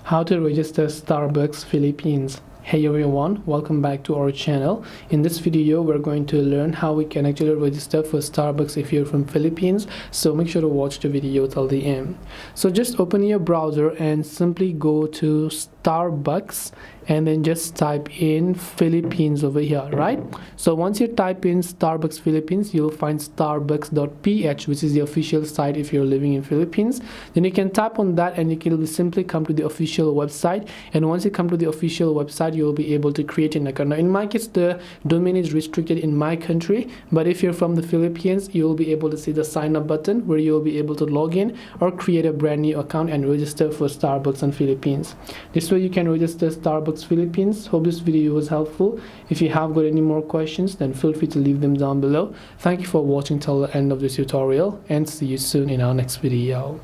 How to register Starbucks Philippines. Hey everyone, welcome back to our channel. In this video we're going to learn how we can actually register for Starbucks if you're from Philippines, so make sure to watch the video till the end. So just open your browser and simply go to Starbucks and then just type in Philippines over here, right? So once you type in Starbucks Philippines, you'll find starbucks.ph, which is the official site if you're living in Philippines. Then you can tap on that and you can simply come to the official website, and once you come to the official website you'll be able to create an account. Now in my case the domain is restricted in my country, but if you're from the Philippines you'll be able to see the sign up button where you'll be able to log in or create a brand new account and register for Starbucks in Philippines. This way you can register Starbucks Philippines. Hope this video was helpful. If you have got any more questions, then feel free to leave them down below. Thank you for watching till the end of this tutorial, and see you soon in our next video.